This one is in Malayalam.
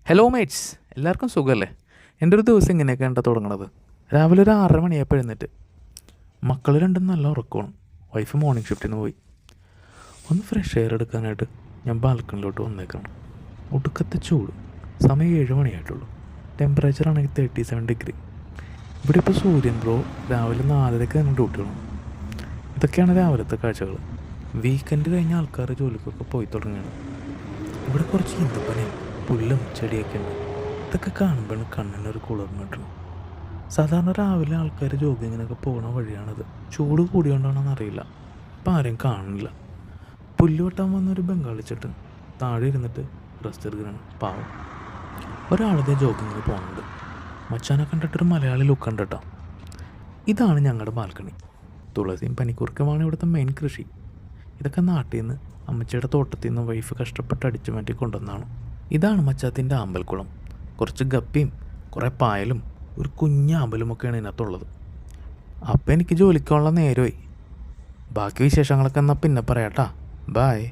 ഹലോ മേറ്റ്സ്, എല്ലാവർക്കും സുഖമല്ലേ? എൻ്റെ ഒരു ദിവസം ഇങ്ങനെയൊക്കെയാണ് തുടങ്ങണത്. രാവിലെ ഒരു 6:30 മണിയായപ്പോൾ എഴുന്നേറ്റ്. മക്കൾ രണ്ടും നല്ല ഉറക്കമാണ്. വൈഫ് മോർണിംഗ് ഷിഫ്റ്റിന് പോയി. ഒന്ന് ഫ്രഷ് എയർ എടുക്കാനായിട്ട് ഞാൻ ബാൽക്കണിലോട്ട് വന്നേക്കണം. ഒടുക്കത്തെ ചൂട്. സമയം 7 മണിയായിട്ടുള്ളൂ. ടെമ്പറേച്ചർ ആണെങ്കിൽ 37 ഡിഗ്രി. ഇവിടെ ഇപ്പോൾ സൂര്യൻ ബ്രോ രാവിലെ 4:30 തന്നെ ഡ്യൂട്ടിയാണ്. ഇതൊക്കെയാണ് രാവിലത്തെ കാഴ്ചകൾ. വീക്കെൻഡ് കഴിഞ്ഞ ആൾക്കാർ ജോലിക്കൊക്കെ പോയി തുടങ്ങുകയാണ്. ഇവിടെ കുറച്ച് ഈന്തപ്പനയും പുല്ലും ചെടിയൊക്കെ ഉണ്ട്. ഇതൊക്കെ കാണുമ്പോഴാണ് കണ്ണിനൊരു കുളിർമ കിട്ടണം. സാധാരണ രാവിലെ ആൾക്കാർ ജോഗിങ്ങിനൊക്കെ പോകുന്ന വഴിയാണിത്. ചൂട് കൂടിയോണ്ടാണെന്ന് അറിയില്ല, ഇപ്പം ആരെയും കാണുന്നില്ല. പുല്ല് വെട്ടാൻ വന്നൊരു ബംഗാളി ചേട്ടൻ താഴെ ഇരുന്നിട്ട് റെസ്റ്റ് എടുക്കുകയാണ്. പാവം. ഒരാളതേ ജോഗിങ്ങിന് പോകുന്നുണ്ട്. മച്ചാനെ കണ്ടിട്ടൊരു മലയാളി ലുക്ക് ഉണ്ട് കേട്ടോ. ഇതാണ് ഞങ്ങളുടെ ബാൽക്കണി. തുളസിയും പനിക്കൂർക്കുമാണ് ഇവിടുത്തെ മെയിൻ കൃഷി. ഇതൊക്കെ നാട്ടിൽ നിന്ന് അമ്മച്ചിയുടെ തോട്ടത്തിൽ നിന്ന് വൈഫ് കഷ്ടപ്പെട്ട് അടിച്ചു മാറ്റി കൊണ്ടുവന്നതാണ്. ഇതാണ് മച്ചാത്തിൻ്റെ ആമ്പൽക്കുളം. കുറച്ച് ഗപ്പിയും കുറേ പായലും ഒരു കുഞ്ഞ് ആമ്പലുമൊക്കെയാണ് ഇതിനകത്തുള്ളത്. അപ്പം എനിക്ക് ജോലിക്കുള്ള നേരമായി. ബാക്കി വിശേഷങ്ങളൊക്കെ എന്നാൽ പിന്നെ പറയാട്ടാ. ബായ്.